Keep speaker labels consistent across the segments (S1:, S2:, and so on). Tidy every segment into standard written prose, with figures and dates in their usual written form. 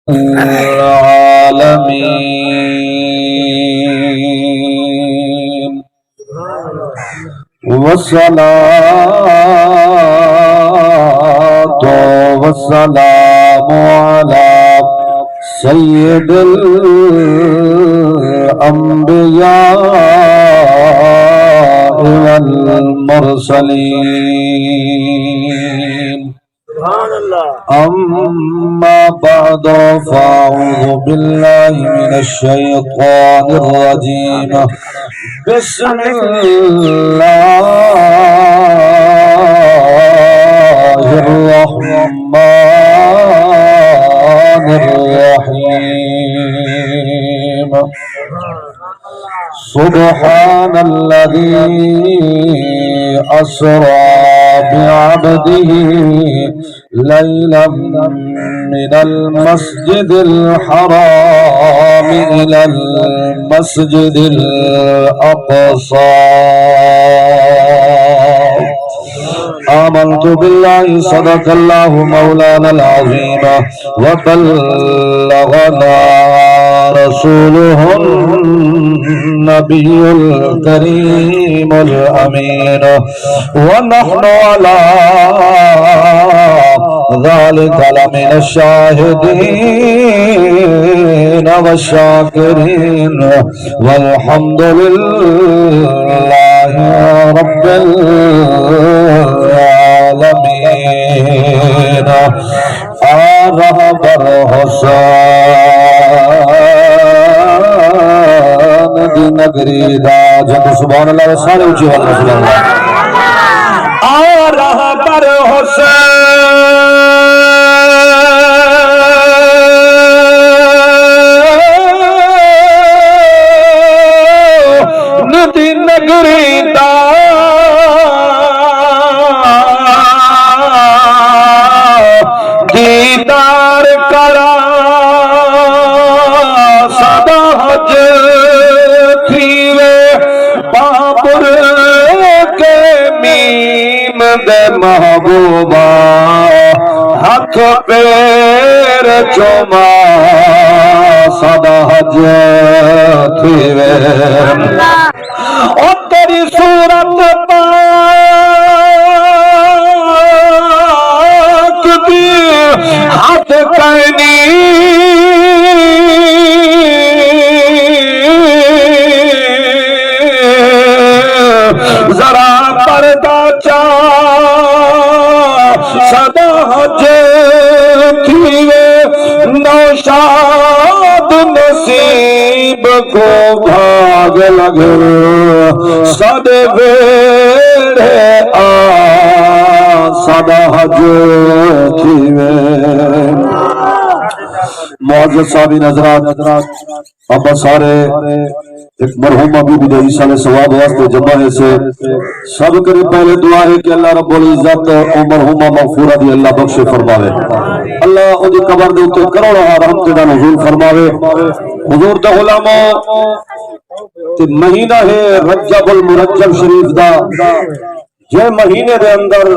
S1: العالمين والصلاة والسلام على سيد الأنبياء والمرسلين أما بعد فأعوذ بالله من الشيطان الرجيم بسم الله الرحمن الرحيم سبحان الذي أسرى بعبده ليلا من المسجد الحرام إلى المسجد الأقصى آمنت بالله صدق الله مولانا العظيم وبلغنا رسوله النبي الكريم الأمين ونحن على ذلك لمن الشاهدين والشاكرين والحمد لله رب العالمين رهبر حسین دی نگری دا جب سبحان اللہ سارے اونچی والے رسول اللہ رہبر حسین دی نگری دا دیدار کرا سدا حج تھیوے بابر کے میم دے محبوبہ ہاتھ پیر چوما سدا حج تھیوے اور تیری صورت پاک دی ہاتھ کہنی ذرا پردہ چا سدا حج تھیوے نوشاد نصیب کو بھاگ لگے سدے ویڑے آ سدا حج تھیوے معزز صاحبین حضرات اب سارے ایک مرحوم ابھی بھی عیسیٰ علیہ ثواب واسطے جمع ہے سے سب کرے پہلے دعا ہے کہ اللہ رب العزت او مرحومہ مغفورہ دی اللہ بخش فرماوے اللہ او دی قبر دے اوتے کروڑا رحمت دا نزول فرماوے حضور دا غلاموں تے مہینہ ہے رجب المرجب شریف دا یہ مہینے دے اندر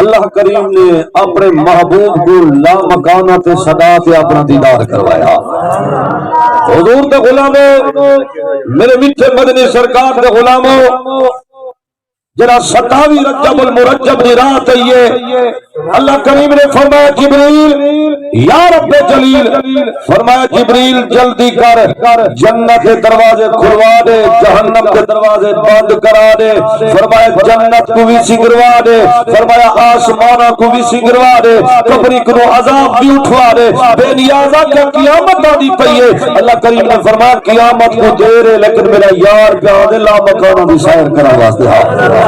S1: اللہ کریم نے اپنے محبوب کو لا مکانت صدا تے اپنا دیدار کروایا حضور دے غلاموں میرے میٹھے مدنی سرکار دے غلاموں جنا 27 رجب المرجب دی رات ہے اللہ کریم نے فرمایا جبریل یا رب جلیل فرمایا جبریل جلدی کر جنت کے دروازے کھلوا دے جہنم کے دروازے بند کرا دے فرمایا جنت کو بھی سنگروا دے فرمایا آسمانہ کو بھی سنگروا دے قبری کو عذاب بھی اٹھوا دے بے نیازہ کیا قیامت آدھی پئی ہے اللہ کریم نے فرمایا قیامت کو دیر ہے لیکن میرا یار پیادے لا مکانوں بھی سائر کرا واسطے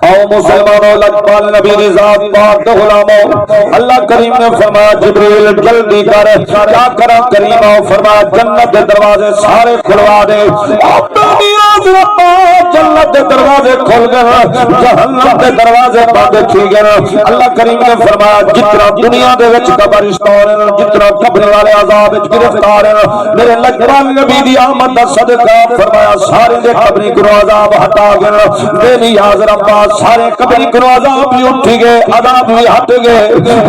S1: او مسلمانوں لجپال نبی رضا پاک دے غلاموں اللہ کریم نے فرمایا جبریل جلدی کر کیا کرا کریم فرمایا جنت کے دروازے سارے کھلوا دے اب دنیا ربا جنت دے دروازے کھل گئے جہنم دے دروازے بند تھی گئے اللہ کریم نے فرمایا جتنا دنیا دے وچ قبرستان جتنا قبر والے عذاب وچ گرفتار ہیں میرے لجپال نبی دی آمد دا صدقہ فرمایا سارے دے قبری کو عذاب ہٹا گئے بے نیاز ربا سارے قبری کو عذاب بھی اٹھ گئے عذاب بھی ہٹ گئے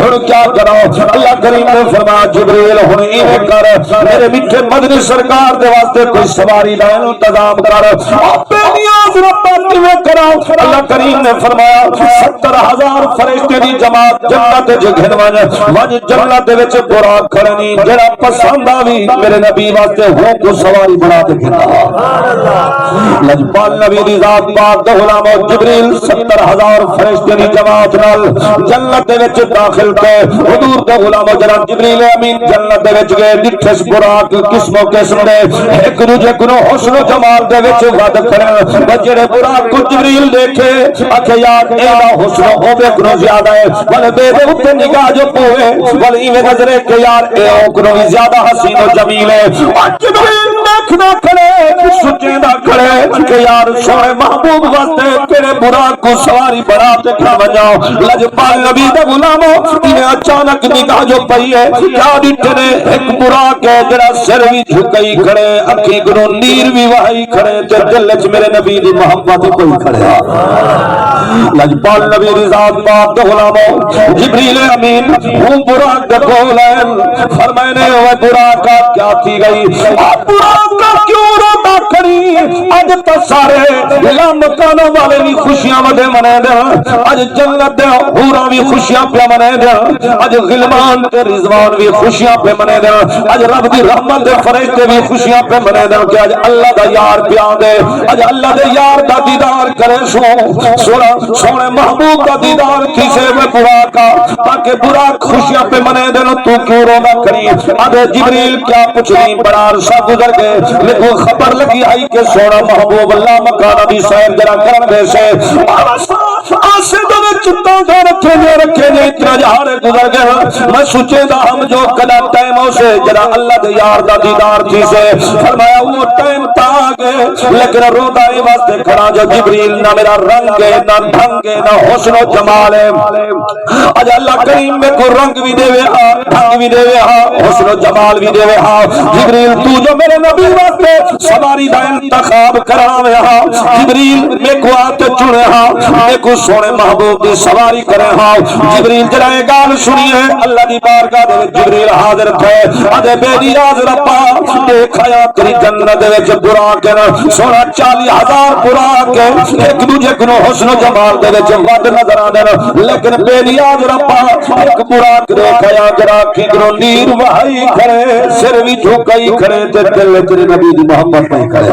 S1: ہن کیا کرو اللہ کریم نے فرمایا جبریل ہن ایویں کر میرے میٹھے مدنی سرکار دے واسطے کوئی سواری دا انتظام کر بے نیاز ربا کیویں کرا اللہ کریم نے فرمایا 70,000 فرشتے دی جماعت جنت وچ گھنوان وج جنت دے وچ براق کھڑنی جڑا پسند آوی میرے نبی واسطے ہو کو سواری بنا کے گھنا سبحان اللہ لجپال نبی دی ذات پاک دے غلام جبریل 70,000 فرشتے دی جماعت نال جنت دے وچ داخل تے حضور دے غلام جناب جبریل امین جنت دے وچ گئے ڈٹھس براق قسم و قسم دے ایک دوجے کو حسن و جمال دے وچ ود کھڑے جڑے براق کو جبریل دیکھے اکھے یار اینا حسن ہوے کو زیادہ ہے ول بے دے اوتے نگاہ جو پوے ول ایویں نظرے کہ یار اے او کو زیادہ حسین و جمیل ہے جبریل دیکھنا کھڑے سچے دا کھڑے کہ یار سونے محبوب واسطے تیرے براق کو سواری بنا تے کھا وجاؤ لجپال نبی دے غلامو انہیں اچانک نگاہ جو پئی ہے کیا ڈٹھے نے ایک براق ہے جڑا سر بھی جھکئی کھڑے اکھی گنو نیر بھی وہی کھڑے تے دل وچ میرے نبی دی محبت کوئی کھڑے لجپال نبی دی ذات پاک دے غلامو جبریل امین ہوں براق دے کول ہے فرمائے نے اوے براق کیا تھی گئی براق کیوں روتا کھڑی اج تو سارے مکانوں والے بھی خوشیاں مدے منے دے اج جنت دے حوراں بھی خوشیاں پہ منے دے اج غلمان تے رضوان بھی خوشیاں پہ منے دے اج رب دی رحمت دے فرشتے بھی خوشیاں پہ منے دے کہ اج اللہ دا یار پیا دے اج اللہ دے یار دا دیدار کرے سونے محبوب دا دیدار کسے میں براق تاکہ براق خوشیاں پہ منے دے تو کیوں رونا کری آدھے جبریل کیا کچھ نہیں بڑا عرصہ گزر گئے لیکن خبر لگی آئی کہ سونا محبوب اللہ مکانہ بھی سیر جرا کرن دے سے آسے دنے چتا تھا رکھے جے اتنا جہارے گزر گئے میں سوچے دا ہم جو کلا ٹائموں سے جرا اللہ دے یار دا دیدار تھی سے فرمایا وہ ٹائم تا آگے لیکن رو دائی واسطے کھڑا جو جبریل نہ میرا رنگ ہے نہ ڈھنگ ہے نہ حسن و جمال ہے آج اللہ کریم میں کو رنگ بھی دے وے ہاں ڈھنگ بھی دے وے ہاں حسن و جمال بھی دے وے ہاں جبریل تو جو میرے نبی واسطے سواری دا انتخاب کراوے ہاں جبریل میں کو آتے چنے ہاں میں کو سونے محبوب دی سواری کرے ہاں جبریل جرائے گال سنیے اللہ دی بارگاہ دے جبریل حاضر تھے آدھے بے نیاز ربا دیکھایا تیری جنت دے براق سونا 40,000 براق ایک دوجے کو حسن و جمال دے ود نظر آنے لیکن بے نیاز ربا ایک براق دیکھایا جرا کی گرو نیر وہی کھڑے سر بھی جھکائی کھڑے تے دل تیرے نبی دی محبت نہیں کھڑے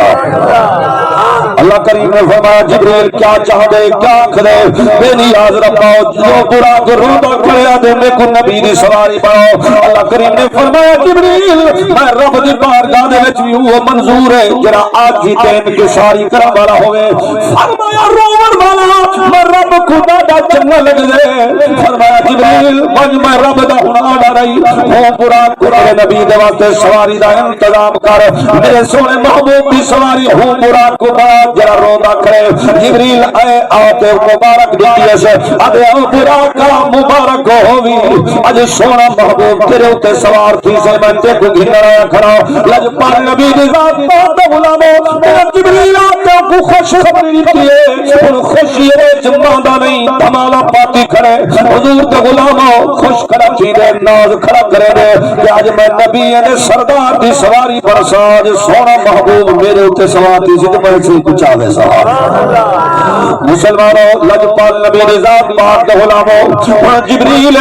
S1: اللہ کریم نے فرمایا جبریل کیا چاہ دے کیا کھڑے بے نیاز ربا جو براق رودا کھڑے دے میں کو نبی دی سواری بڑھو اللہ کریم نے فرمایا جبریل میں رب دی بارگاہ دے وچ بھی وہ منظور ہے جڑا آج ہی دین کی سواری کرا والا ہوئے فرمایا روور والا میں رب خدا دا چنگا لگ دے فرمایا جبریل منج میں رب دا ہونا ڈا رہی ہوں براق کو میرے نبی دے واسطے سواری دا انتظام کر میرے سونے محبوب دی سواری ہوں براق کو بڑا جرا رودا کرے جبریل اے آتے مبارک دیتی ہے ادھے او براق کا مبارک ہووی اج سونا محبوب تیرے اتے سوار تھی سے میں تے کو گھن رہا کھڑا لجپال نبی دی ذات پاک غلامو میرا جبریل آتے کو خوش خبری دیتی ہے ان خوشی وچ ماندا نہیں دھمالا پاتی کھڑے حضور دے غلامو خوش کھڑا تھی دے ناز کھڑا کرے دے کہ اج میں نبی دے سردار دی سواری پر ساج سونا محبوب میرے اتے سوار تھی سے میں سے کچھ آوے سوار مسلمانوں لجپال نبی دی ذات پاک غلامو جبریل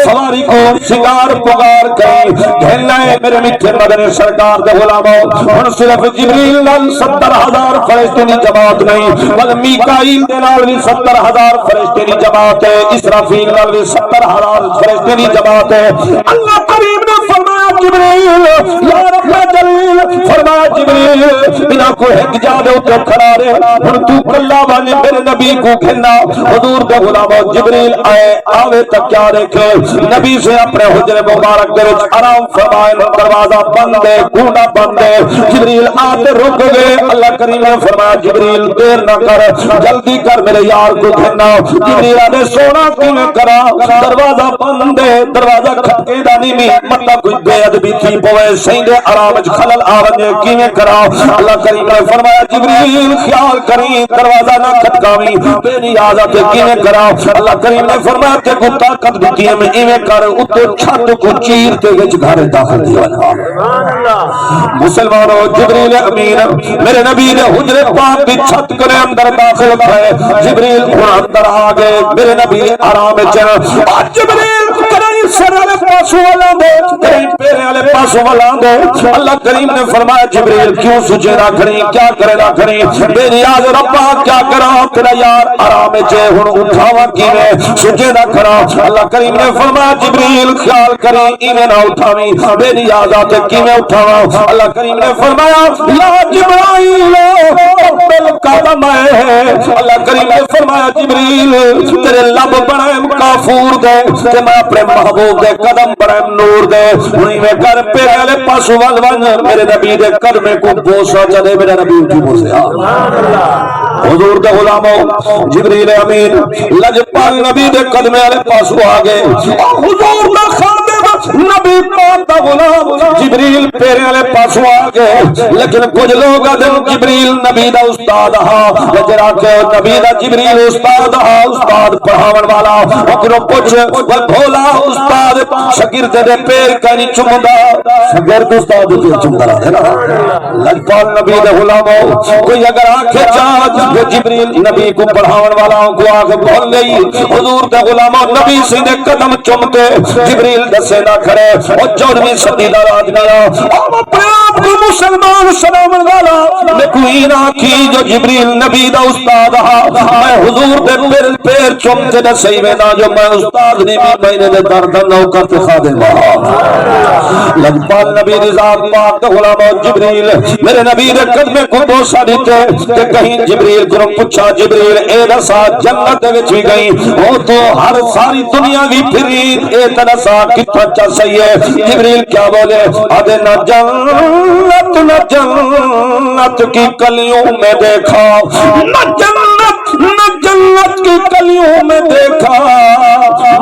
S1: سواری کو سنگار پگار کئی گھلنا ہے میرے میٹھے مدنی سرکار دے غلاموں ہن صرف جبریل نال 70,000 فرشتے دی جماعت نہیں بل میکائیل دے نال بھی 70,000 فرشتے دی جماعت ہے اسرافیل نال بھی 70,000 فرشتے دی جماعت ہے اللہ کریم نے فرمایا جبریل یا رب جلیل فرمایا جبریل انہاں کو ایک جا دے تے کھڑا رہے ہن تو کلا والے میرے نبی کو کھنا حضور دے غلام جبریل آوے تک کیا دیکھے نبی سے اپنے حجرے مبارک دے وچ آرام فرمائے دروازہ بند ہے کونڈا بند ہے جبریل آتے رک گئے اللہ کریم نے فرمایا جبریل دیر نہ کر جلدی کر میرے یار کو کھنا جبریل نے سونا کیویں کرا دروازہ بند ہے دروازہ کھٹکے دا نہیں مطلب کوئی بے ادبی تھی پوے سیندے آرام وچ خلل آوے کیویں کرا اللہ کریم نے فرمایا جبریل خیال کریں دروازہ نہ کھٹکاویں بے نیاز تے کیویں کرا اللہ کریم نے فرمایا تے کو طاقت دتی ہے میں ایویں کر اوتے چھت کو چیر تے وچ گھر داخل دی سبحان اللہ مسلمانوں جبریل امین میرے نبی نے حجرے پاک دی چھت کرے اندر داخل تھے جبریل اندر آ گئے میرے نبی آرام وچ جبریل کریں سر والے پاسوں والا دے کریں پیرے والے پاسوں والا دے اللہ کریم نے فرمایا جبریل کیوں سوچے نہ کھڑی کیا کرے نہ کھڑی بے نیاز ربا کیا کرا تیرا یار آرام وچ ہن اٹھاواں کیویں سوچے نہ کھڑا اللہ کریم نے فرمایا جبریل خیال کریں ایویں نہ اٹھاویں بے نیاز تے کیویں اٹھاواں اللہ کریم نے فرمایا یا جبرائیل بل قدم ہے اللہ کریم نے فرمایا جبریل تیرے لب بڑے کافور دے تے میں اپنے محبوب دے قدم بڑے نور دے ہن میں کر پیرے والے پاسوں ول ون میرے نبی دے قدمے کو بوسا چلے میرا نبی اٹھی بوسیا سبحان اللہ حضور دے غلاموں جبریل امین لجپال نبی دے قدمے والے پاسوں آ گئے حضور دا خادم نبی پاک دا غلام جبریل پیرے والے پاسوں آ گئے لیکن کچھ لوگ آدھے جبریل نبی دا استاد ہا لیکن آکے نبی دا جبریل استاد ہا استاد پڑھاون والا اکرو پوچھ بھولا استاد شاگرد دے پیر کہیں چمدا شاگرد استاد دے چمدا ہے نا لجپال نبی دے غلاموں کوئی اگر آنکھیں چاہت جو جبریل نبی کو پڑھاون والا کو آگے بھول گئی حضور دے غلاموں نبی سے دے قدم چمتے جبریل دسے نہ کھڑے اور 14ویں صدی دا آدمی اور اپنے آپ کو مسلمان سلام والا میں کوئی نہ کی جو جبریل نبی دا استاد ہا میں حضور دے پیر چمتے نہ صحیح میں نہ جو میں استاد نہیں میں نے دے درد نو کرتے خادم ہا لجپال نبی دی ذات پاک دا غلام جبریل میرے نبی دے قدمے کو بوسا دیتے کہ کہیں جبریل کو پوچھا جبریل اے دسا جنت وچ بھی گئی وہ تو ہر ساری دنیا بھی پھری اے تنسا کتنا چا صحیح ہے جبریل کیا بولے آدھے نہ جنت کی کلیوں میں دیکھا نہ جنت کی کلیوں میں دیکھا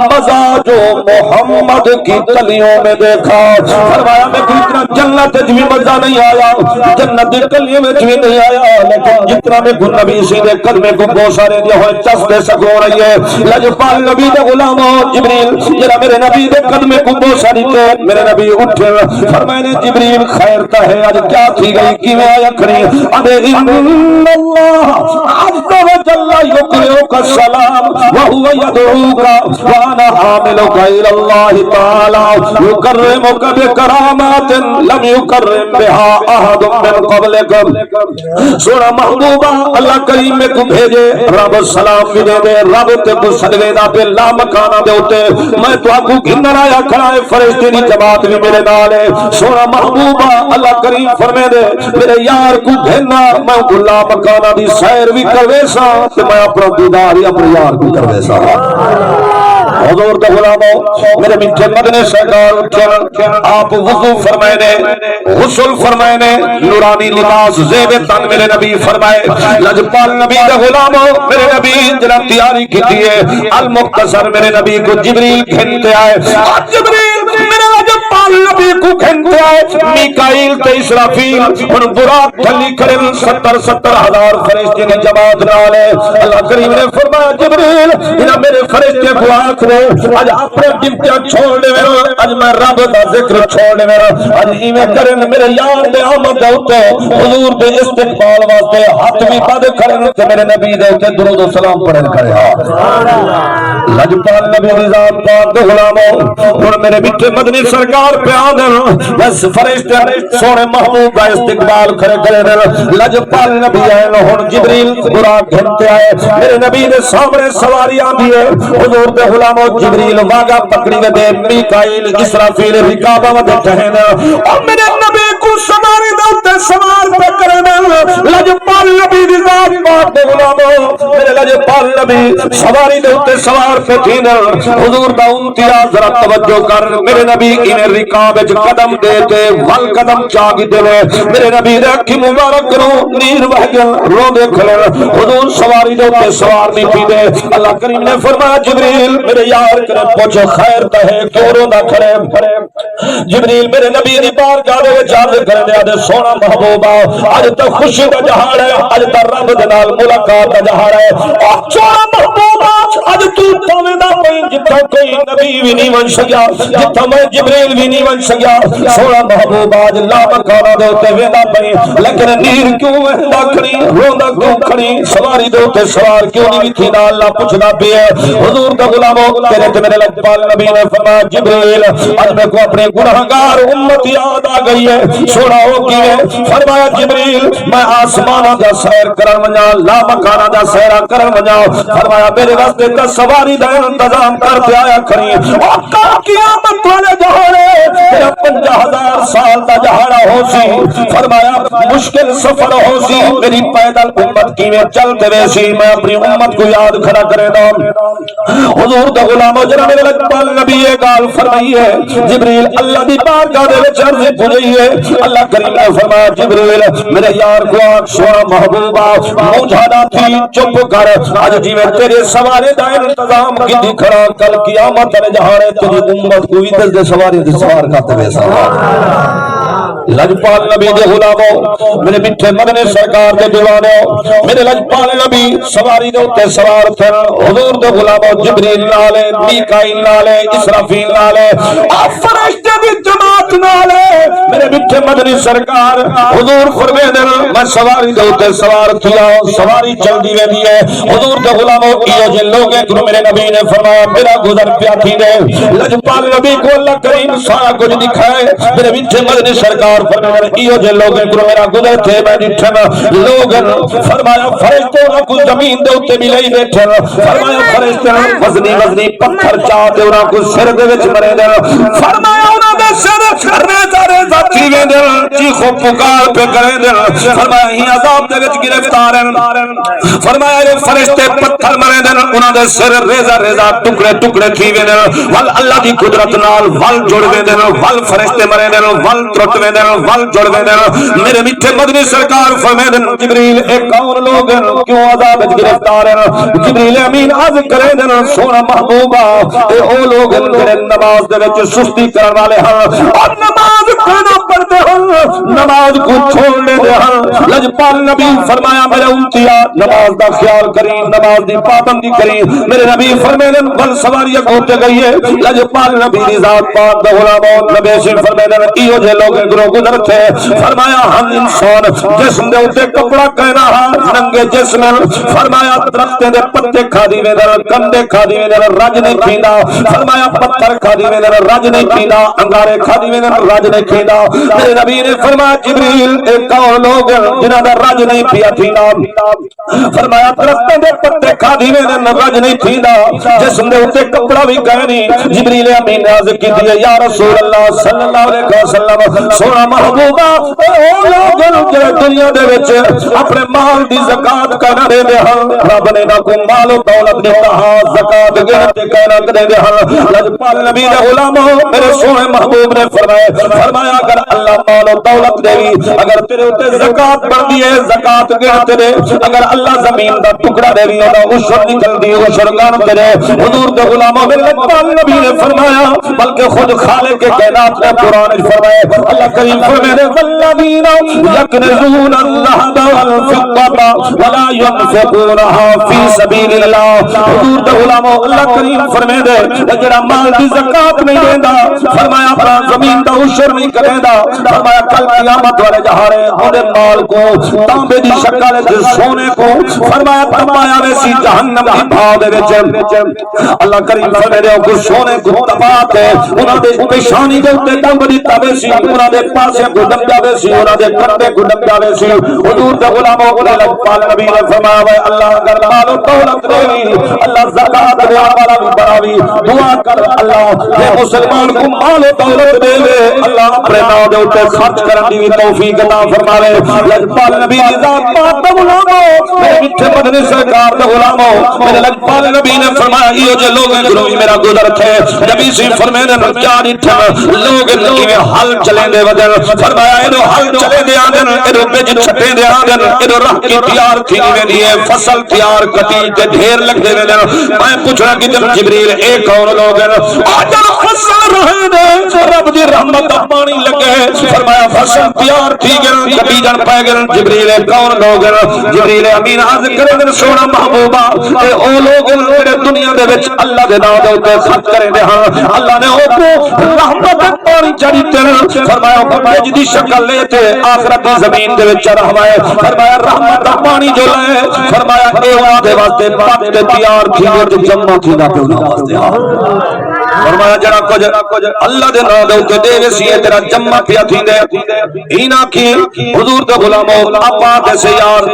S1: مزہ جو محمد کی کلیوں میں دیکھا فرمایا میں کوئی اتنا جنت بھی مزہ نہیں آیا جنت کی کلیوں میں بھی نہیں آیا لیکن جتنا میں کو نبی سے دے قدمے کو بوسا رہے دیا ہوئے چس دے سکو رہی ہے لجپال نبی دے غلاموں جبریل جرا میرے نبی دے قدمے کو بوسا دیتے میرے نبی اٹھے فرمائے نے جبریل خیر تا ہے آج کیا تھی گئی کی میں آیا کھڑی ادھے ان اللہ عز و جل یقرئک السلام وہو یدعوک وانا حاملک الى اللہ تعالی یکرمک بکرامات لم یکرم بها احد من قبلک سونا محبوبہ اللہ کریم میں کو بھیجے رب سلام بھی دے دے رب تے کو صدقے دا پہ لا مکانہ دے ہوتے میں تو آپ کو گھنر آیا کھڑا ہے فرشتے نہیں جماعت بھی میرے نال ہے سونا محبوبہ اللہ کریم فرمے دے میرے یار کو بھیجنا میں کو لا مکانہ دی سیر بھی کروے سا تے میں اپنا دیدار ہی اپنے یار کو کروے سا حضور دا غلاموں میرے میٹھے مدنی سرکار اٹھے آپ وضو فرمائے نے غسل فرمائے نے نورانی لباس زیب تن میرے نبی فرمائے لجپال نبی دا غلاموں میرے نبی جناب تیاری کی دیئے المختصر میرے نبی کو جبریل کھنتے آئے جبریل میرے لجپال نبی کو کھنتے آئے میکائیل تے اسرافیل ان براق تھلی کرن 70,000 فرشتے نے جماعت نالے اللہ کریم نے فرمایا جبریل انہاں میرے فرشتے کو آنکھ دے آج اپنے ڈمتیاں چھوڑ دے میرا آج میں رب دا ذکر چھوڑ دے میرا آج ایمیں کرن میرے یار دے آمد ہوتے حضور دے استقبال واسطے ہاتھ بھی پاد کرن تے میرے نبی دے ہوتے درود و سلام پڑھن کرے لجپال نبی ذات پاک دے غلاموں اور میرے بیٹے مدنی سرکار پہ آدھن بس فرشتے سونے محبوب کا استقبال کرے لجپال نبی آئے ہن جبریل براق گھنتے آئے میرے نبی نے سامنے سواری آندھی ہے حضور دے غلامو جبریل واگا پکڑی دے میکائیل اسرافیل رکابہ ودے ٹہن اور میرے نبی کو سواری دے سوار پہ کرنے لجپال نبی دی ذات پاک دے غلامو میرے لجپال نبی سواری دے سوار پہ تھین حضور دا امتیاز ذرا توجہ کر میرے نبی انہیں رکاب قدم دیتے ول قدم چاگی دے میرے نبی رکھی مبارک رو نیر وحجل رو دے کھلے حضور سواری دے سوار نہیں پی دے اللہ کریم نے فرمایا جبریل میرے یار کرے پوچھو خیر تہے کیوں رو نہ کھڑے جبریل میرے نبی دی بار جاوے جاوے کرے دے آدھے سونا محبوبہ آج تا خوشی دا جہار ہے آج تا رب دنال ملاقات دا جہار ہے آج سونا محبوبہ آج تو پاوے دا پہن جتا کوئی نبی بھی نہیں بن سکیا جتا میں جبریل بھی نہیں بن سکیا سونا محبوبہ آج لا مکانا دے ہوتے ویدہ پہن لیکن نیر کیوں وہدہ کھڑی روندہ کیوں کھڑی سواری دے ہوتے سوار کیوں نہیں تھی نا اللہ پوچھنا بھی ہے حضور کا غلاموں تیرے تے میرے لجپال نبی نے فرمایا جبریل آج میں کو اپنے گناہگار امت یاد آ گئی ہے سونا ہو کی ہے فرمایا جبریل میں آسمانہ دا سیر کرن ونجا لا مکانہ دا سیرہ کرن ونجا فرمایا میرے راستے کا سواری دا انتظام کرتے آیا کھڑی اور کل قیامت والے جہارے تیرا 50,000 سال دا جہارہ ہو سی فرمایا مشکل سفر ہو سی میری پیدل امت کی میں چلتے ویسی میں اپنی امت کو یاد کھڑا کرے دا حضور دا غلامو جنہ میرے لجپال نبی یہ گال فرمائی ہے جبریل اللہ دی بارگاہ دے وچ عرض پوچھی ہے اللہ کریم نے فرمایا جبریل میرے یار کو آگ سونا محبوبہ موجھانا تھی چپ کر آج جی میں تیرے سوارے دا انتظام کی دی کھڑا کل قیامت نے جہانے تیری امت کو ادھر دے سواری دے سوار کرتے ویسا لجپال نبی دے غلاموں میرے میٹھے مدنی سرکار دے دیوانے میرے لجپال نبی سواری دے ہوتے سوار تھے حضور دے غلاموں جبریل نالے میکائیل نالے اسرافیل نالے فرشتے دی جماعت نالے میرے میٹھے مدنی سرکار حضور فرمے دے میں سواری دے ہوتے سوار کیا سواری چل دی وے دیئے حضور دے غلاموں یہ جن لوگ ہیں کہ میرے نبی نے فرمایا میرا گزر پیا تھی دے لجپال نبی کو اللہ کریم سارا کچھ دکھائے میرے میٹھے مدنی سرکار فرمایا یہ جو لوگ ہیں کہ میرا گزر تھے میں ڈٹھنا لوگ فرمایا فرشتوں نے کچھ زمین دے ہوتے بھی لئی بیٹھے فرمایا فرشتوں وزنی وزنی پتھر چاہتے انہاں کو سر دے وچ مرے دے فرمایا انہاں دے سر ریزہ ریزہ تھیوے دے چیخو پکار پہ کرے دے فرمایا ہی عذاب دے وچ گرفتار ہیں فرمایا یہ فرشتے پتھر مرے دے انہاں دے سر ریزہ ریزہ ٹکڑے ٹکڑے تھیوے دے ول اللہ دی قدرت نال ول جڑوے دے ول فرشتے مرے دے ول ترٹوے دے ول جڑوے دے میرے میٹھے مدنی سرکار فرمائے دے جبریل ایک اور لوگ ہیں کیوں عذاب وچ گرفتار ہیں جبریل امین عرض کرے دے سونا محبوبہ اے او لوگ ہیں جڑے نماز دے وچ سستی کرن والے ہیں اور نماز کھانا پڑھتے ہیں نماز کو چھوڑنے دے ہیں لجپال نبی فرمایا میرے امتیا نماز دا خیال کریں نماز دی پابندی کریں میرے نبی فرمائے دے بل سواریاں ہوتے گئی ہے لجپال نبی دی ذات پاک دا غلاموں نبی سے فرمائے دے ایو جے لوگ گرو گزر تھے فرمایا ہم انسان جسم دے اوتے کپڑا کہنا ننگے جسم فرمایا درخت دے پتے کھا دی وے کندے کھا دی وے رج نہیں پیندا فرمایا پتھر کھا دی وے رج نہیں پیندا انگارے کھا دی وے رج نہیں پیندا میرے نبی نے فرمایا جبریل ایک اور لوگ جنہاں دا رج نہیں پیا تھیندا فرمایا درخت دے پتے کھا دی وے رج نہیں پیندا جسم دے اوتے کپڑا بھی کہنی جبریل امین نے عرض کی دی یا رسول اللہ صلی اللہ علیہ وسلم سونا محبوبہ او لوگ جڑے دنیا دے وچ اپنے مال دی زکات کرنا دے دے ہن رب نے نہ کو مال و دولت دیتا ہاں زکات گنتے کہنا دے دے ہن لجپال نبی دے غلامو میرے سونے محبوب نے فرمایا اگر اللہ مال و دولت دے اگر تیرے اوتے زکات بندی ہے زکات گنتے دے اگر اللہ زمین دا ٹکڑا دے وی ادا عشر نکل دی عشر گن دے حضور دے غلامو میرے لجپال نبی نے فرمایا بلکہ خود خالق کے کائنات نے قرآن فرمایا اللہ کریم فرماتے والذین یکنزون الذهب والفضة ولا ينفقونها فی سبیل اللہ حضور دے غلامو اللہ کریم فرماتے جڑا مال دی زکات نہیں دیندا فرمایا اپنا زمین دا عشر نہیں کریندا فرمایا فرمایا کل قیامت والے جہارے اودے مال کو تانبے دی شکل وچ سونے کو فرمایا تپایا ویسی جہنم دی بھاؤ دے وچ اللہ کریم فرمایا کو سونے کو تپا کے انہاں دے پیشانی دے اوتے تانب دی تابے سی انہاں دے پاسے کو دم جاوے سی انہاں دے کندے کو دم جاوے سی حضور دے غلاموں کو پال نبی نے فرمایا اے اللہ اگر مال و دولت دے اللہ زکات دے والا بھی بڑاوی دعا کر اللہ اے مسلمان کو مال و دولت دے اللہ اپنے نام دے اوتے خرچ کرن دی توفیق عطا فرماوے لجپال نبی دی ذات پاک دا غلامو میرے میٹھے مدنی سرکار دا غلامو میرے لجپال نبی نے فرمایا یہ جو لوگ گروہ میرا گزر تھے نبی سی فرمایا کیا ڈٹھا لوگ کیویں حل چلے دے ودن فرمایا اینو حل چلے دے آندن اینو بج چھٹے دے آندن اینو راہ کی تیار تھی ویندی ہے فصل تیار کٹی تے ڈھیر لگ دے ویندن میں پوچھنا کہ جبریل اے کون لوگ ہیں اجل فصل رہے دے رب دی رحمت دا پانی لگے فرمایا فصل تیار تھی گن کٹی جان پے گن جبریل کون لوگ ہیں جبریل امین عرض کرے دے سونا محبوبا اے او لوگ جڑے دنیا دے وچ اللہ دے نام دے اوتے خرچ کرے دے ہاں اللہ نے او کو رحمت دا پانی چڑھی تے فرمایا او بھیج دی شکل لے تے آخرت دی زمین دے وچ رہوائے فرمایا رحمت دا پانی جو لے فرمایا اے دے واسطے پاک تے تیار تھی تے جمع تھی دا تے واسطے فرمایا جڑا کچھ اللہ دے نام دے اوتے دے وسی تیرا جمع پیا تھی دے اینا کی حضور دے غلامو اپا دے سے یار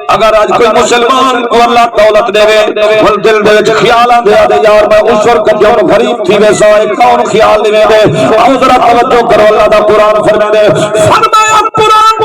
S1: اگر اج کوئی مسلمان کو اللہ دولت دے وے ول دل دے وچ خیال آندے دے یار میں اس وقت جون غریب تھی ویسا کون خیال دے دے او ذرا توجہ کرو اللہ دا قرآن فرما دے فرمایا قرآن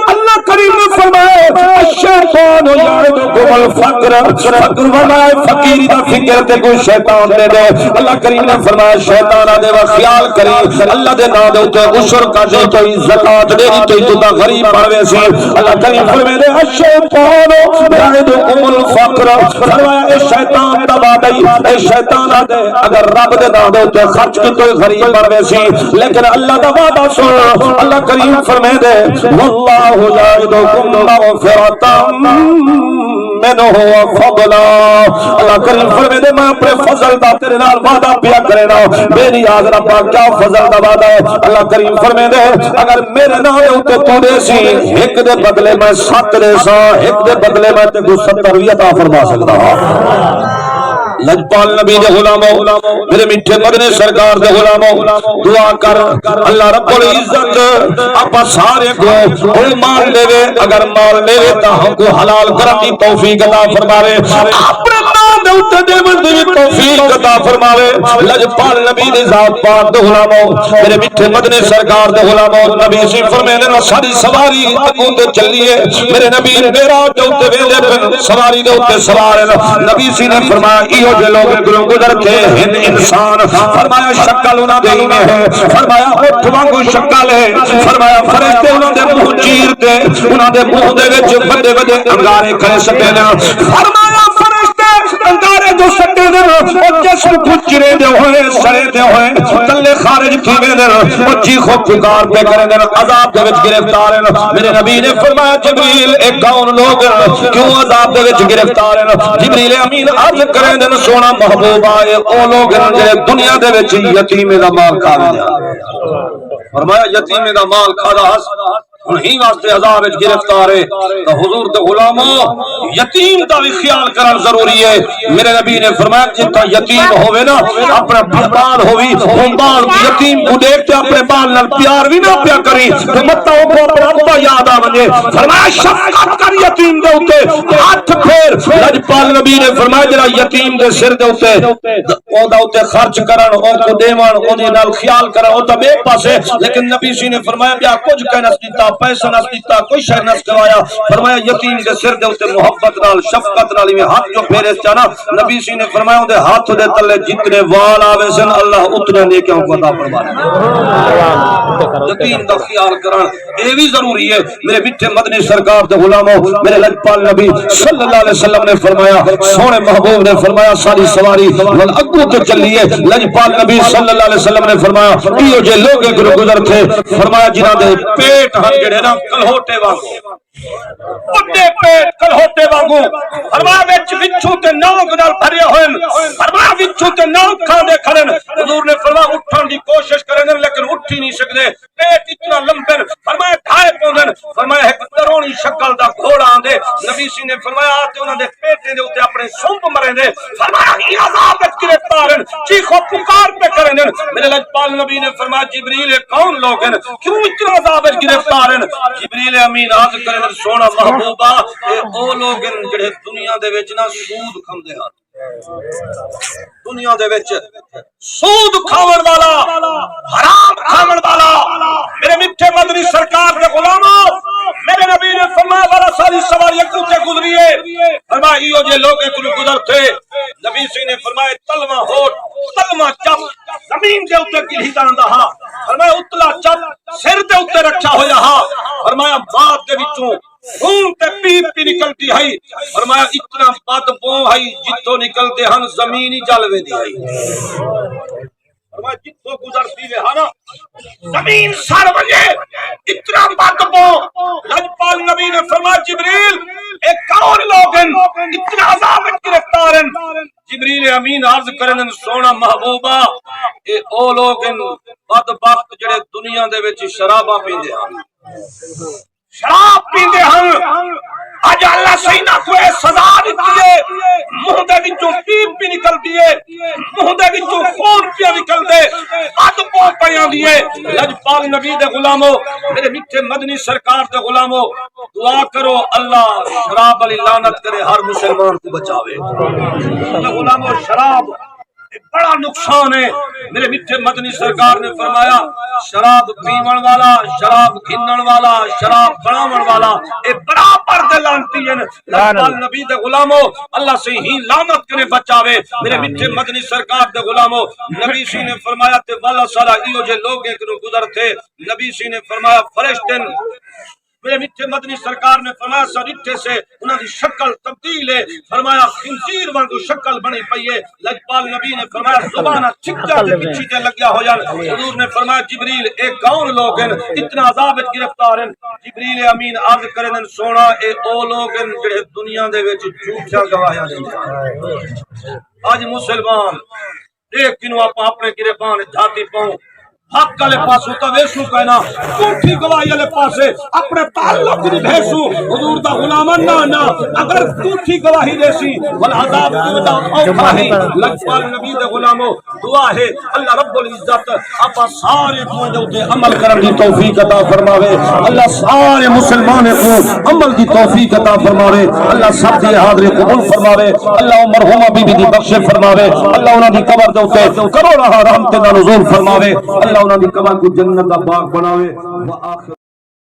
S1: اللہ کریم نے فرمایا الشیطان یعدکم الفقر فقر فرمایا فقیری دا فکر تے کوئی شیطان دے دے اللہ کریم نے فرمایا شیطان دے وا خیال کری اللہ دے نام دے اوتے عشر کا دے کوئی زکات دے دی تو تا غریب بنوے سی اللہ کریم فرمائے دے الشیطان یعدکم الفقر فرمایا اے شیطان دا وعدہ اے شیطان دے اگر رب دے نام دے اوتے خرچ کی تو غریب بنوے سی لیکن اللہ دا وعدہ سن اللہ کریم فرمائے دے واللہ یعدکم مغفرۃ منہ وفضلا اللہ کریم فرمائے دے میں اپنے فضل دا تیرے نال وعدہ پیا کرے نا بے نیاز ربا کیا فضل دا وعدہ ہے اللہ کریم فرمائے دے اگر میرے نام تے تو دے سی ایک دے بدلے میں 7 دے سا ایک دے بدلے میں تے 70 بھی عطا فرما سکتا ہوں لجپال نبی دے غلاموں میرے میٹھے مدنی سرکار دے غلاموں دعا کر اللہ رب العزت اپا سارے کو مال لے وے اگر مال لے وے تا ہم کو حلال کرن دی توفیق عطا فرماوے اپنے نام دے اوتے دیون دی توفیق عطا فرماوے لجپال نبی دی ذات پاک دے غلاموں میرے میٹھے مدنی سرکار دے غلاموں نبی سی فرمائے نے ساری سواری اگوں تے چلیے میرے نبی میرا دے اوتے ویندے پن سواری دے اوتے سوار نبی سی نے فرمایا جو لوگ گزر تھے انسان فرمایا شکل انہاں دے میں ہے فرمایا اٹھ وانگو شکل ہے فرمایا فرشتے انہاں دے منہ چیر تے انہاں دے منہ دے وچ بڑے بڑے انگارے کھڑے سٹے نے فرمایا فرشتے انگارے جو سٹے نے او جسم کچرے دے ہوئے سڑے دے ہوئے تلے خارج تھی وے نے او چیخو پکار پہ کرے نے عذاب دے وچ گرفتار ہیں میرے نبی نے فرمایا جبریل اے کون لوگ کیوں عذاب دے وچ گرفتار ہیں جبریل امین عرض کرے نے سونا محبوبہ اے او لوگ جڑے دنیا دے وچ یتیم دا مال کھا لیا فرمایا یتیم دا مال کھادا انہی واسطے عذاب وچ گرفتار ہے تو حضور دے غلاموں یتیم دا بھی خیال کرنا ضروری ہے میرے نبی نے فرمایا جتا یتیم ہوے نا اپنا بال ہووی ہن بال یتیم کو دیکھ تے اپنے بال نال پیار بھی نہ پیا کری تے متا او کو اپنا ابا یاد آ ونجے فرمایا شفقت کر یتیم دے اوتے ہاتھ پھیر لجپال نبی نے فرمایا جڑا یتیم دے سر دے اوتے او دا اوتے خرچ کرن او کو دیوان او دے نال خیال کرن او تے ایک پاسے لیکن نبی سی نے فرمایا بیا کچھ کہنا دیتا پیسہ نہ دیتا کوئی شے نہ کروایا فرمایا یتیم دے سر دے اوتے محبت نال شفقت نال میں ہاتھ جو پھیرے چانا نبی سی نے فرمایا دے ہاتھ دے تلے جتنے وال آوے سن اللہ اتنے نیکیاں کو عطا فرمائے یتیم دا خیال کرن اے بھی ضروری ہے میرے میٹھے مدنی سرکار دے غلاموں میرے لجپال نبی صلی اللہ علیہ وسلم نے فرمایا سونے محبوب نے فرمایا ساری سواری ول اگو تے چلیے لجپال نبی صلی اللہ علیہ وسلم نے فرمایا ایو جے لوگ گزر تھے فرمایا جنہاں دے پیٹ ہن جڑے نا کلہوٹے وانگو بڑے پیٹ کلہوٹے وانگو فرمایا وچ وچھو تے نوک نال بھرے ہوئن فرمایا وچھو تے نوک کھاندے کھڑن حضور نے فرمایا اٹھن دی کوشش کرن لیکن اٹھ ہی نہیں سکدے پیٹ اتنا لمبے
S2: فرمایا ایک درونی شکل دا گھوڑا آندے نبی سی نے فرمایا تے انہاں دے پیٹے دے اوتے اپنے سونپ مرے دے فرمایا یہ عذاب گرفتار چیخو پکار پہ کریں میرے لجپال نبی نے فرمایا جبریل کون لوگ ہیں کیوں اتنا عذاب گرفتار ہیں جبریل امین عرض کریں سونا محبوبہ اے او لوگ ہیں جڑے دنیا دے وچ نہ سود کھاندے ہن دنیا دے وچ سود کھاون والا حرام کھاون والا میرے میٹھے مدنی سرکار دے غلاموں میرے نبی نے فرمایا والا ساری سواری اکو تے گزری ہے فرمایا ایو جے لوگ اکو گزر تھے نبی سی نے فرمایا تلما ہوٹ تلما چپ زمین دے اوتے گلھی داندا ہا فرمایا اتلا چپ سر دے اوتے رکھا ہویا ہا فرمایا بات دے وچوں خون تے پیپ پی نکلتی ہے فرمایا اتنا بدبو ہے جتوں نکلتے ہن زمین ہی جل ویندی ہے فرمایا جتوں گزرتی ہے نا زمین سر وجے اتنا بدبو لجپال نبی نے فرمایا جبریل ایک اور لوگ ہیں اتنا عذاب گرفتار ہیں جبریل امین عرض کرن سونا محبوبہ اے او لوگ ہیں بدبخت جڑے دنیا دے وچ شراباں پیندے ہن شراب پیندے ہن اج اللہ سینا کو سزا دتی ہے منہ دے وچوں پیپ بھی نکلدی ہے منہ دے وچوں خون پیا نکلدے بدبو پیاں دی ہے لجپال نبی دے غلامو میرے میٹھے مدنی سرکار دے غلامو دعا کرو اللہ شراب علی لعنت کرے ہر مسلمان کو بچاوے غلامو شراب بڑا نقصان ہے میرے میٹھے مدنی سرکار نے فرمایا شراب پیون والا شراب گھنن والا شراب بناون والا اے برابر دے لعنتی ہیں لجپال نبی دے غلامو اللہ سے ہی لعنت کرے بچاوے میرے میٹھے مدنی سرکار دے غلامو نبی سی نے فرمایا تے والا سارا ایو جے لوگ ایک نو گزر تھے نبی سی نے فرمایا فرشتن میرے میٹھے مدنی سرکار نے فرمایا سریٹھے سے انہاں دی شکل تبدیل ہے فرمایا خنزیر وانگو شکل بنی پئی ہے لجپال نبی نے فرمایا زبانہ چکا تے پچھی تے لگیا ہو جان حضور نے فرمایا جبریل اے کون لوگ ہیں اتنا عذاب وچ گرفتار ہیں جبریل امین عرض کرن سونا اے او لوگ ہیں جڑے دنیا دے وچ جھوٹیاں گواہیاں دیندے اج مسلمان دیکھ کنو اپنے گربان جھاتی پاؤں حق والے پاسوں تا ویسو کہنا جھوٹی گواہی والے پاسے اپنے تعلق نہیں بھیسو حضور دا غلام نہ اگر جھوٹی گواہی دیسی والعذاب دا اوکھا ہے لجپال نبی دے غلامو دعا ہے اللہ رب العزت اپا سارے کو دے اوتے عمل کرن دی توفیق عطا فرماوے اللہ سارے مسلمان کو عمل دی توفیق عطا فرماوے اللہ سب دی حاضری قبول فرماوے اللہ مرحومہ بی بی دی بخش فرماوے اللہ انہاں دی قبر دے اوتے کروڑا رحمت دا نزول فرماوے اللہ انہاں دی قبر کو جنت دا باغ بناوے وآخر